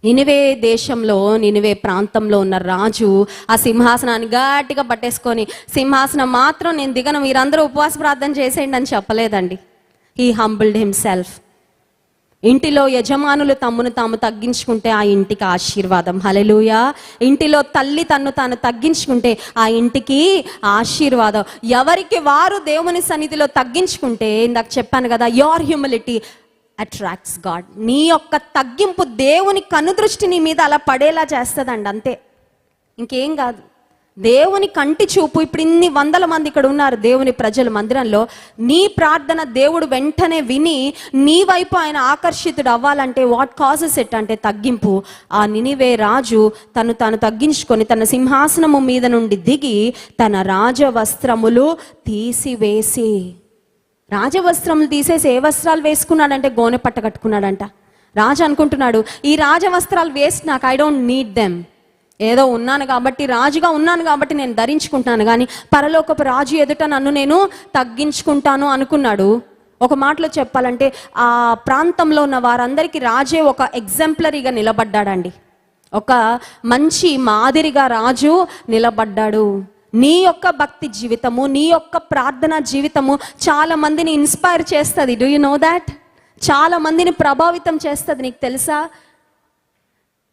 నినివే దేశంలో, నినివే ప్రాంతంలో ఉన్న రాజు ఆ సింహాసనాన్ని గట్టిగా పట్టేసుకొని, సింహాసనం మాత్రం నేను దిగను, మీరందరూ ఉపవాస ప్రార్థన చేసేయండి అని చెప్పలేదండి. He humbled himself. ఇంటిలో యజమానులు తమ్మును తాము తగ్గించుకుంటే ఆ ఇంటికి ఆశీర్వాదం. హల్లెలూయా. ఇంటిలో తల్లి తన్ను తాను తగ్గించుకుంటే ఆ ఇంటికి ఆశీర్వాదం. ఎవరికి వారు దేవుని సన్నిధిలో తగ్గించుకుంటే, ఇందాక చెప్పాను కదా, యోర్ హ్యూమిలిటీ అట్రాక్ట్స్ గాడ్. నీ యొక్క తగ్గింపు దేవుని కనుదృష్టి నీ మీద అలా పడేలా చేస్తుందండి, అంతే, ఇంకేం కాదు. దేవుని కంటి చూపు, ఇప్పుడు ఇన్ని 100 మంది ఇక్కడ ఉన్నారు దేవుని ప్రజల మందిరంలో, నీ ప్రార్థన దేవుడు వెంటనే విని నీ వైపు ఆయన ఆకర్షితుడు అవ్వాలంటే వాట్ కాజెస్ ఇట్ అంటే తగ్గింపు. ఆ నినివే రాజు తాను తగ్గించుకొని తన సింహాసనము మీద నుండి దిగి తన రాజవస్త్రములు తీసివేసి, రాజవస్త్రములు తీసేసి ఏ వస్త్రాలు వేసుకున్నాడంటే గోనె పట్ట కట్టుకున్నాడంట. రాజు అనుకుంటున్నాడు, ఈ రాజవస్త్రాలు వేస్ట్, నాకు, ఐ డోంట్ నీడ్ దెమ్. ఏదో ఉన్నాను కాబట్టి, రాజుగా ఉన్నాను కాబట్టి నేను ధరించుకుంటున్నాను, కానీ పరలోకపు రాజు ఎదుట నన్ను నేను తగ్గించుకుంటాను అనుకున్నాడు. ఒక మాటలో చెప్పాలంటే ఆ ప్రాంతంలో ఉన్న వారందరికీ రాజే ఒక ఎగ్జాంపులరీగా నిలబడ్డాడండి. ఒక మంచి మాదిరిగా రాజు నిలబడ్డాడు. నీ యొక్క భక్తి జీవితము, నీ యొక్క ప్రార్థన జీవితము చాలా మందిని ఇన్స్పైర్ చేస్తుంది. Do you know that? చాలా మందిని ప్రభావితం చేస్తుంది. నీకు తెలుసా?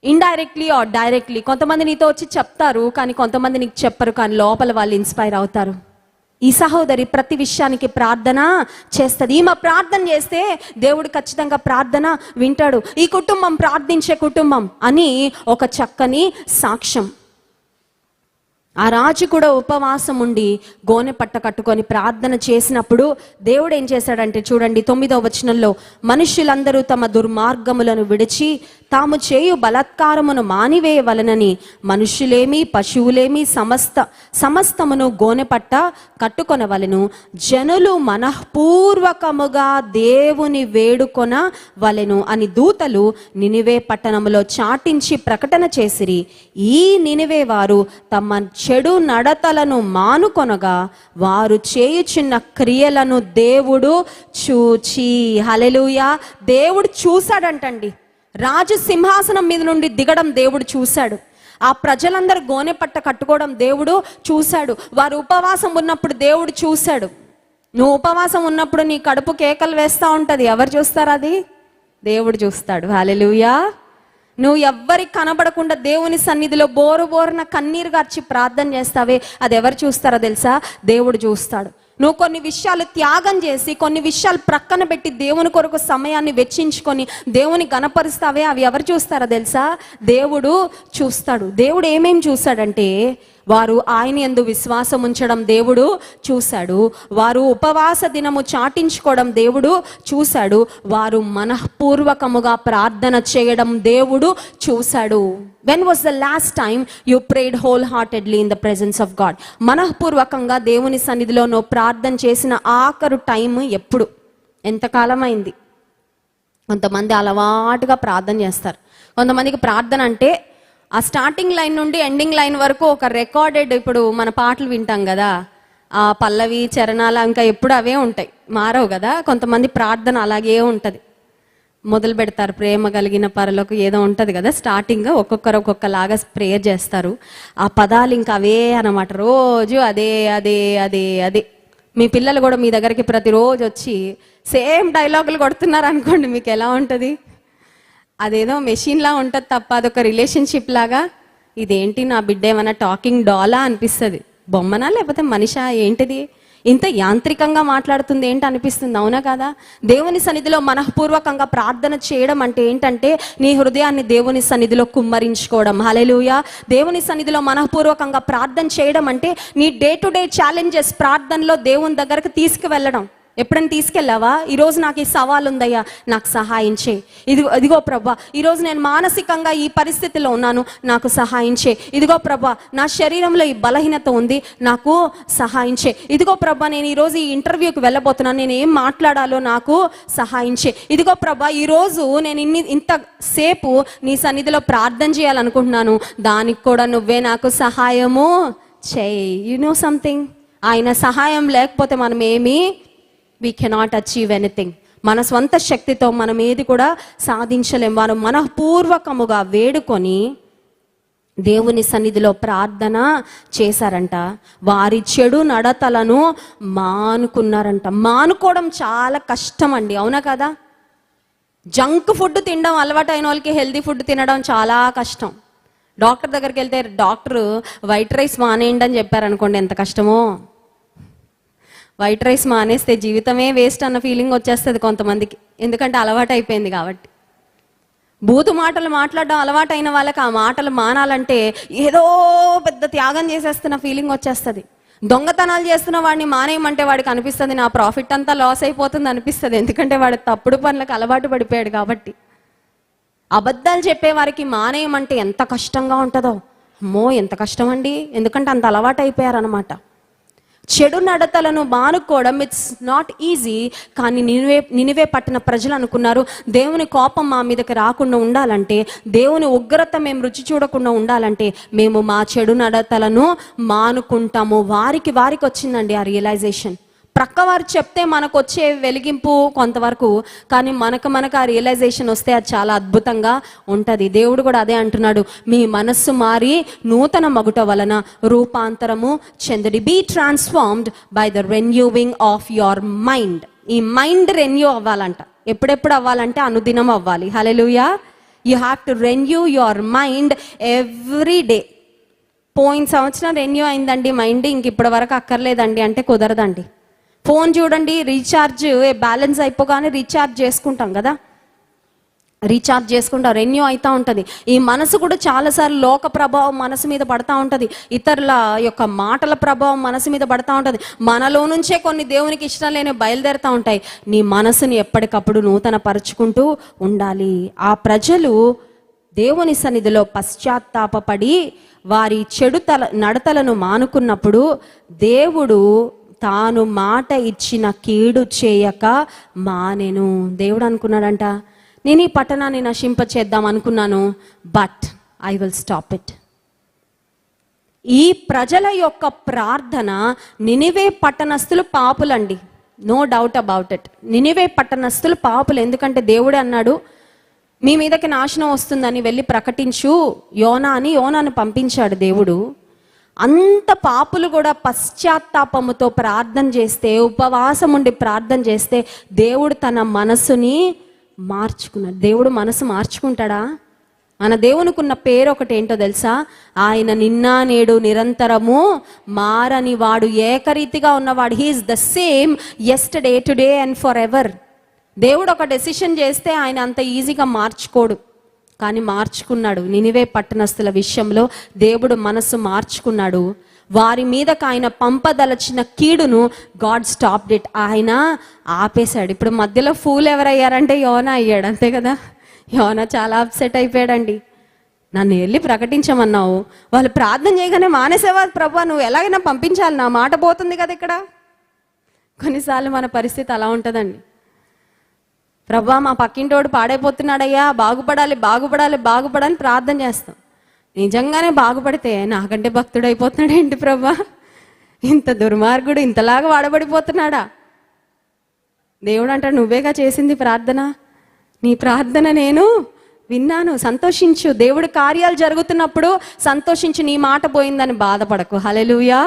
Indirectly or directly. కొంతమంది నీతో వచ్చి చెప్తారు, కానీ కొంతమంది నీకు చెప్పరు, కానీ లోపల వాళ్ళు ఇన్స్పైర్ అవుతారు. ఈ సహోదరి ప్రతి విషయానికి ప్రార్థన చేస్తుంది. ఈమె ప్రార్థన చేస్తే దేవుడు ఖచ్చితంగా ప్రార్థన వింటాడు. ఈ కుటుంబం ప్రార్థించే కుటుంబం అని ఒక చక్కని సాక్ష్యం. ఆ రాజు కూడా ఉపవాసం ఉండి గోనె పట్ట కట్టుకొని ప్రార్థన చేసినప్పుడు దేవుడు ఏం చేశాడంటే చూడండి 9వ వచనంలో, మనుష్యులందరూ తమ దుర్మార్గములను విడిచి తాము చేయు బలాత్కారమును మానివేయవలనని మనుష్యులేమి పశువులేమి సమస్తమును గోనె పట్ట కట్టుకొనవలెను. జనులు మనఃపూర్వకముగా దేవుని వేడుకొన వలెను అని దూతలు నినివే పట్టణములో చాటించి ప్రకటన చేసిరి. ఈ నినివే వారు తమ చెడు నడతలను మానుకొనగా వారు చేయుచున్న క్రియలను దేవుడు చూచి. హల్లెలూయా. దేవుడు చూశాడంటండి. రాజు సింహాసనం మీద నుండి దిగడం దేవుడు చూశాడు. ఆ ప్రజలందరూ గోనె పట్ట కట్టుకోవడం దేవుడు చూశాడు. వారు ఉపవాసం ఉన్నప్పుడు దేవుడు చూశాడు. నువ్వు ఉపవాసం ఉన్నప్పుడు నీ కడుపు కేకలు వేస్తూ ఉంటుంది. ఎవరు చూస్తారు? అది దేవుడు చూస్తాడు. హల్లెలూయా. నువ్వు ఎవ్వరికి కనబడకుండా దేవుని సన్నిధిలో బోరున కన్నీరు గార్చి ప్రార్థన చేస్తావే, అది ఎవరు చూస్తారో తెలుసా? దేవుడు చూస్తాడు. నువ్వు కొన్ని విషయాలు త్యాగం చేసి, కొన్ని విషయాలు ప్రక్కన పెట్టి దేవుని కొరకు సమయాన్ని వెచ్చించుకొని దేవుని గణపరుస్తావే, అవి ఎవరు చూస్తారో తెలుసా? దేవుడు చూస్తాడు. దేవుడు ఏమేం చూశాడంటే, వారు ఆయన యందు విశ్వాసం ఉంచడం దేవుడు చూశాడు. వారు ఉపవాస దినము చాటించుకోవడం దేవుడు చూశాడు. వారు మనఃపూర్వకముగా ప్రార్థన చేయడం దేవుడు చూశాడు. When was the last time you prayed wholeheartedly in the presence of God? మనఃపూర్వకంగా దేవుని సన్నిధిలో నువ్వు ప్రార్థన చేసిన ఆఖరు టైం ఎప్పుడు? ఎంతకాలం అయింది? కొంతమంది అలవాటుగా ప్రార్థన చేస్తారు. కొంతమందికి ప్రార్థన అంటే ఆ స్టార్టింగ్ లైన్ నుండి ఎండింగ్ లైన్ వరకు ఒక రికార్డెడ్, ఇప్పుడు మన పాటలు వింటాం కదా, ఆ పల్లవి చరణాలు ఇంకా ఎప్పుడు అవే ఉంటాయి, మారవు కదా. కొంతమంది ప్రార్థన అలాగే ఉంటుంది. మొదలు పెడతారు ప్రేమ కలిగిన పరలకు ఏదో ఉంటుంది కదా, స్టార్టింగ్ ఒక్కొక్కరు ఒక్కొక్కలాగా ప్రేయర్ చేస్తారు. ఆ పదాలు ఇంకా అవే అన్నమాట. రోజు అదే అదే అదే అదే. మీ పిల్లలు కూడా మీ దగ్గరికి ప్రతిరోజు వచ్చి సేమ్ డైలాగులు కొడుతున్నారు అనుకోండి, మీకు ఎలా ఉంటుంది? అదేదో మెషిన్లా ఉంటుంది తప్ప అదొక రిలేషన్షిప్ లాగా, ఇదేంటి నా బిడ్డ ఏమన్నా టాకింగ్ డాలా అనిపిస్తుంది. బొమ్మనా లేకపోతే మనిషా ఏంటిది, ఇంత యాంత్రికంగా మాట్లాడుతుంది ఏంటి అనిపిస్తుంది. అవునా కదా? దేవుని సన్నిధిలో మనఃపూర్వకంగా ప్రార్థన చేయడం అంటే ఏంటంటే నీ హృదయాన్ని దేవుని సన్నిధిలో కుమ్మరించుకోవడం. హల్లెలూయా. దేవుని సన్నిధిలో మనఃపూర్వకంగా ప్రార్థన చేయడం అంటే నీ డే టు డే ఛాలెంజెస్ ప్రార్థనలో దేవుని దగ్గరకు తీసుకువెళ్ళడం. ఎప్పుడైనా తీసుకెళ్ళావా? ఈరోజు నాకు ఈ సవాల్ ఉందయ్యా, నాకు సహాయం చేయి. ఇదిగో ప్రభా, ఈరోజు నేను మానసికంగా ఈ పరిస్థితిలో ఉన్నాను, నాకు సహాయం చేయి. ఇదిగో ప్రభా, నా శరీరంలో ఈ బలహీనత ఉంది, నాకు సహాయం చేయి. ఇదిగో ప్రభా, నేను ఈరోజు ఈ ఇంటర్వ్యూకి వెళ్ళబోతున్నాను, నేను ఏం మాట్లాడాలో నాకు సహాయం చేయి. ఇదిగో ప్రభా, ఈరోజు నేను ఇంతసేపు నీ సన్నిధిలో ప్రార్థన చేయాలనుకుంటున్నాను, దానికి కూడా నువ్వే నాకు సహాయము చేయి. యు నో సంథింగ్, ఆయన సహాయం లేకపోతే మనం we cannot achieve anything. మన స్వంత శక్తితో మనం ఏది కూడా సాధించలేం. వారు మనఃపూర్వకముగా వేడుకొని దేవుని సన్నిధిలో ప్రార్థన చేశారంట. వారి చెడు నడతలను మానుకున్నారంట. మానుకోవడం చాలా కష్టం అండి, అవునా కదా? జంక్ ఫుడ్ తినడం అలవాటు అయిన వాళ్ళకి హెల్దీ ఫుడ్ తినడం చాలా కష్టం. డాక్టర్ దగ్గరికి వెళ్తే డాక్టర్ వైట్ రైస్ మానేయండి అని చెప్పారనుకోండి, ఎంత కష్టమో. వైట్ రైస్ మానేస్తే జీవితమే వేస్ట్ అన్న ఫీలింగ్ వచ్చేస్తుంది కొంతమందికి, ఎందుకంటే అలవాటు అయిపోయింది కాబట్టి. బూతు మాటలు మాట్లాడడం అలవాటు అయిన వాళ్ళకి ఆ మాటలు మానాలంటే ఏదో పెద్ద త్యాగం చేసేస్తున్న ఫీలింగ్ వచ్చేస్తుంది. దొంగతనాలు చేస్తున్న వాడిని మానేయమంటే వాడికి అనిపిస్తుంది నా ప్రాఫిట్ అంతా లాస్ అయిపోతుంది అనిపిస్తుంది, ఎందుకంటే వాడు తప్పుడు పనులకు అలవాటు పడిపోయాడు కాబట్టి. అబద్ధాలు చెప్పే వారికి మానేయమంటే ఎంత కష్టంగా ఉంటుందో. అమ్మో ఎంత కష్టం అండి, ఎందుకంటే అంత అలవాటు అయిపోయారనమాట. చెడు నడతలను మానుకోవడం ఇట్స్ నాట్ ఈజీ. కానీ నినివే పట్టణ ప్రజలు అనుకున్నారు, దేవుని కోపం మా మీదకి రాకుండా ఉండాలంటే, దేవుని ఉగ్రత మేము రుచి చూడకుండా ఉండాలంటే మేము మా చెడు నడతలను మానుకుంటాము. వారికి వచ్చిందండి ఆ రియలైజేషన్. ప్రక్కవారు చెప్తే మనకు వచ్చే వెలిగింపు కొంతవరకు, కానీ మనకు ఆ రియలైజేషన్ వస్తే అది చాలా అద్భుతంగా ఉంటుంది. దేవుడు కూడా అదే అంటున్నాడు, మీ మనస్సు మారి నూతన మగుట వలన రూపాంతరము చెందుడి. Be transformed by the renewing of your mind. ఈ మైండ్ రెన్యూ అవ్వాలంట. ఎప్పుడెప్పుడు అవ్వాలంటే అనుదినం అవ్వాలి. హల్లెలూయా. You have to renew your mind every day. పోయిన సంవత్సరం రెన్యూ అయిందండి మైండ్, ఇంక ఇప్పటి వరకు అక్కర్లేదండి అంటే కుదరదండి. ఫోన్ చూడండి, రీఛార్జ్ బ్యాలెన్స్ అయిపోగానే రీఛార్జ్ చేసుకుంటాం కదా, రీఛార్జ్ చేసుకుంటాం, రెన్యూ అవుతూ ఉంటుంది. ఈ మనసు కూడా చాలాసార్లు లోక ప్రభావం మనసు మీద పడతా ఉంటుంది, ఇతరుల యొక్క మాటల ప్రభావం మనసు మీద పడతా ఉంటుంది. మనలో నుంచే కొన్ని దేవునికి ఇష్టం లేని బయలుదేరుతూ ఉంటాయి. నీ మనసుని ఎప్పటికప్పుడు నూతన పరుచుకుంటూ ఉండాలి. ఆ ప్రజలు దేవుని సన్నిధిలో పశ్చాత్తాపపడి వారి చెడు నడతలను మానుకున్నప్పుడు దేవుడు తాను మాట ఇచ్చిన కీడు చేయక మానెను. దేవుడు అనుకున్నాడంట, నేను ఈ పట్టణాన్ని నశింప చేద్దాం అనుకున్నాను, but I will stop it. ఈ ప్రజల యొక్క ప్రార్థన, నినివే పట్టణస్థులు పాపులండి, నో డౌట్ అబౌట్ ఇట్. నినివే పట్టణస్థులు పాపులు. ఎందుకంటే దేవుడే అన్నాడు, మీ మీదకి నాశనం వస్తుందని వెళ్ళి ప్రకటించు యోనా అని యోనాను పంపించాడు దేవుడు. అంత పాపులు కూడా పశ్చాత్తాపముతో ప్రార్థన చేస్తే, ఉపవాసం ఉండి ప్రార్థన చేస్తే దేవుడు తన మనసుని మార్చుకున్నాడు. దేవుడు మనసు మార్చుకుంటాడా? మన దేవునికున్న పేరు ఒకటి ఏంటో తెలుసా? ఆయన నిన్న నేడు నిరంతరము మారని వాడు, ఏకరీతిగా ఉన్నవాడు. He is the same yesterday today and forever. దేవుడు ఒక డెసిషన్ చేస్తే ఆయన అంత ఈజీగా మార్చుకోడు, కానీ మార్చుకున్నాడు. నినివే పట్టణస్థుల విషయంలో దేవుడు మనసు మార్చుకున్నాడు. వారి మీదకు ఆయన పంపదలచిన కీడును గాడ్ స్టాప్డ్ ఇట్. ఆయన ఆపేశాడు. ఇప్పుడు మధ్యలో ఫూల్ ఎవరయ్యారంటే యోనా అయ్యాడు, అంతే కదా. యోనా చాలా అప్సెట్ అయిపోయాడండి. నన్ను వెళ్ళి ప్రకటించమన్నావు, వాళ్ళు ప్రార్థన చేయగానే మానేసేవా ప్రభా, నువ్వు ఎలాగైనా పంపించాలి, నా మాట పోతుంది కదా ఇక్కడ. కొన్నిసార్లు మన పరిస్థితి అలా ఉంటుందండి. ప్రభా మా పక్కింటోడు పాడైపోతున్నాడయ్యా, బాగుపడాలి బాగుపడాలి బాగుపడాలని ప్రార్థన చేస్తాం. నిజంగానే బాగుపడితే నాకంటే భక్తుడు అయిపోతున్నాడు ఏంటి ప్రభా, ఇంత దుర్మార్గుడు ఇంతలాగా వాడబడిపోతున్నాడా? దేవుడు అంటాడు, నువ్వేగా చేసింది ప్రార్థన, నీ ప్రార్థన నేను విన్నాను, సంతోషించు. దేవుడి కార్యాలు జరుగుతున్నప్పుడు సంతోషించు, నీ మాట పోయిందని బాధపడకు. హల్లెలూయా.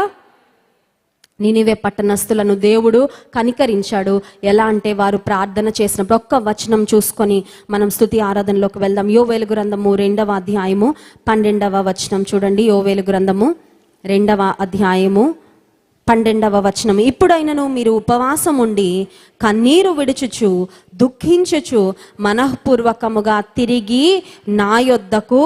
నినివే పట్టణస్థులను దేవుడు కనికరించాడు. ఎలా అంటే వారు ప్రార్థన చేసినప్పుడు. ఒక్క వచనం చూసుకొని మనం స్తుతి ఆరాధనలోకి వెళ్దాం. యోవేలు గ్రంథము 2వ అధ్యాయము 12వ వచనం చూడండి. యోవేలు గ్రంథము 2వ అధ్యాయము 12వ వచనం. ఇప్పుడైనను మీరు ఉపవాసం ఉండి కన్నీరు విడుచుచు దుఃఖించుచు మనఃపూర్వకముగా తిరిగి నా యొద్దకు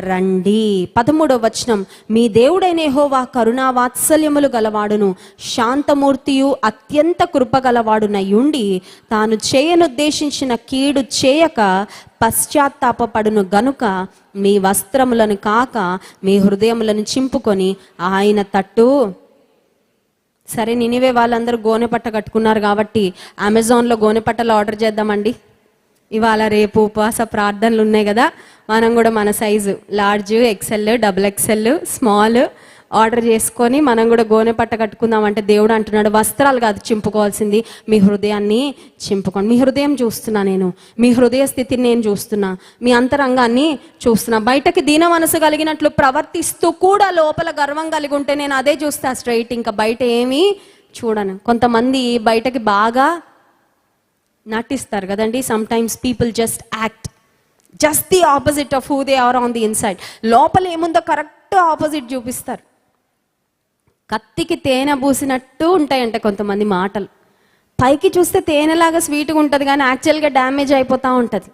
రండి. 13వ వచనం. మీ దేవుడైన యెహోవా కరుణా వాత్సల్యములు గలవాడును శాంతమూర్తియు అత్యంత కృపగలవాడునయుండి తాను చేయనుద్దేశించిన కీడు చేయక పశ్చాత్తాపపడును గనుక మీ వస్త్రములను కాక మీ హృదయములను చింపుకొని ఆయన తట్టు. సరే, నినివే వాళ్ళందరూ గోనెపట్ట కట్టుకున్నారు కాబట్టి అమెజాన్లో గోనెపట్టలు ఆర్డర్ చేద్దామండి. ఇవాళ రేపు ఉపవాస ప్రార్థనలు ఉన్నాయి కదా, మనం కూడా మన size large, XL, double XL, small order చేసుకొని మనం కూడా గోనెపట్ట కట్టుకుందాం. అంటే దేవుడు అంటున్నాడు, వస్త్రాలు కాదు చింపుకోవాల్సింది, మీ హృదయాన్ని చింపుకోండి. మీ హృదయం చూస్తున్నా నేను, మీ హృదయ స్థితిని నేను చూస్తున్నా, మీ అంతరంగాన్ని చూస్తున్నా. బయటకి దీన మనసు కలిగినట్లు ప్రవర్తిస్తూ కూడా లోపల గర్వం కలిగి ఉంటే నేను అదే చూస్తా స్ట్రైట్, ఇంకా బయట ఏమీ చూడను. కొంతమంది బయటకి బాగా నటిస్తారు కదండి. Sometimes people just act just the opposite of who they are on the inside. లోపల ఏముందో కరెక్ట్ ఆపోజిట్ చూపిస్తారు. కత్తికి తేనె పూసినట్టు ఉంటాయంటే కొంతమంది మాటలు. పైకి చూస్తే తేనెలాగా స్వీట్గా ఉంటుంది, కానీ యాక్చువల్గా డ్యామేజ్ అయిపోతూ ఉంటుంది.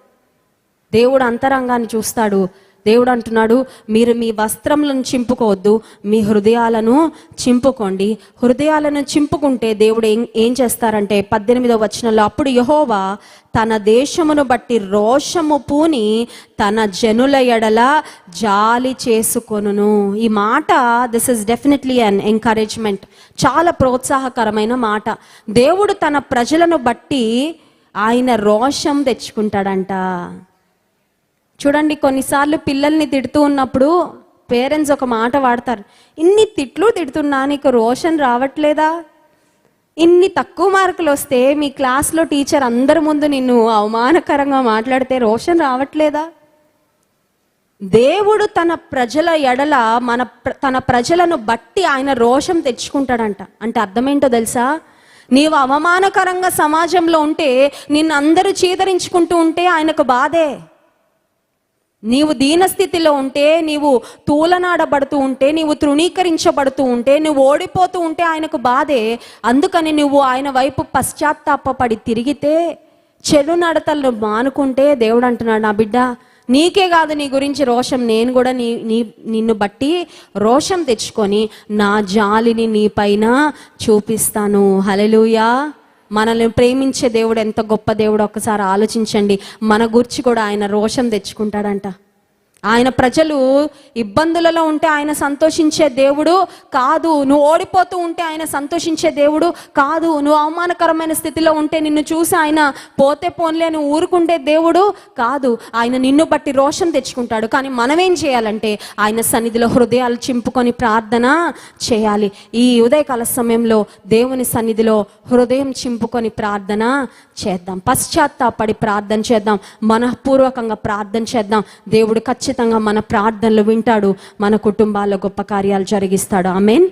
దేవుడు అంతరంగాన్ని చూస్తాడు. దేవుడు అంటున్నాడు, మీరు మీ వస్త్రములను చింపుకోవద్దు, మీ హృదయాలను చింపుకోండి. హృదయాలను చింపుకుంటే దేవుడు ఏం చేస్తారంటే 18వ వచనంలో, అప్పుడు యెహోవా తన దేశమును బట్టి రోషము పూని తన జనుల ఎడల జాలి చేసుకొనును. ఈ మాట this is definitely an encouragement, చాలా ప్రోత్సాహకరమైన మాట. దేవుడు తన ప్రజలను బట్టి ఆయన రోషం తెచ్చుకుంటాడంట. చూడండి, కొన్నిసార్లు పిల్లల్ని తిడుతూ ఉన్నప్పుడు పేరెంట్స్ ఒక మాట వాడతారు, ఇన్ని తిట్లు తిడుతున్నా నీకు రోషన్ రావట్లేదా, ఇన్ని తక్కువ మార్కులు వస్తే మీ క్లాస్లో టీచర్ అందరి ముందు నిన్ను అవమానకరంగా మాట్లాడితే రోషం రావట్లేదా? దేవుడు తన ప్రజల ఎడల తన ప్రజలను బట్టి ఆయన రోషం తెచ్చుకుంటాడంట. అంటే అర్థమేంటో తెలుసా? నీవు అవమానకరంగా సమాజంలో ఉంటే, నిన్ను అందరూ చీదరించుకుంటూ ఉంటే ఆయనకు బాధే. నీవు దీనస్థితిలో ఉంటే, నీవు తూలనాడబడుతూ ఉంటే, నీవు తృణీకరించబడుతూ ఉంటే, నువ్వు ఓడిపోతూ ఉంటే ఆయనకు బాధే. అందుకని నువ్వు ఆయన వైపు పశ్చాత్తాపడి తిరిగితే, చెడు నడతలను మానుకుంటే దేవుడు అంటున్నాడు, నా బిడ్డ నీకే కాదు నీ గురించి రోషం, నేను కూడా నిన్ను బట్టి రోషం తెచ్చుకొని నా జాలిని నీ పైన చూపిస్తాను. హల్లెలూయా. మనల్ని ప్రేమించే దేవుడు ఎంత గొప్ప దేవుడు ఒక్కసారి ఆలోచించండి. మన గురించి కూడా ఆయన రోషం తెచ్చుకుంటాడంట. ఆయన ప్రజలు ఇబ్బందులలో ఉంటే ఆయన సంతోషించే దేవుడు కాదు. నువ్వు ఓడిపోతూ ఉంటే ఆయన సంతోషించే దేవుడు కాదు. నువ్వు అవమానకరమైన స్థితిలో ఉంటే నిన్ను చూసి ఆయన పోతే పోన్లే నువ్వు ఊరుకుంటే దేవుడు కాదు. ఆయన నిన్ను బట్టి రోషం తెచ్చుకుంటాడు. కానీ మనం ఏం చేయాలంటే ఆయన సన్నిధిలో హృదయాలు చింపుకొని ప్రార్థన చేయాలి. ఈ ఉదయకాల సమయంలో దేవుని సన్నిధిలో హృదయం చింపుకొని ప్రార్థన చేద్దాం. పశ్చాత్తాపడి ప్రార్థన చేద్దాం. మనఃపూర్వకంగా ప్రార్థన చేద్దాం. దేవుడు ఖచ్చితంగా మన ప్రార్థనలు వింటాడు. మన కుటుంబాల్లో గొప్ప కార్యాలు జరిగిస్తాడు. ఆమేన్.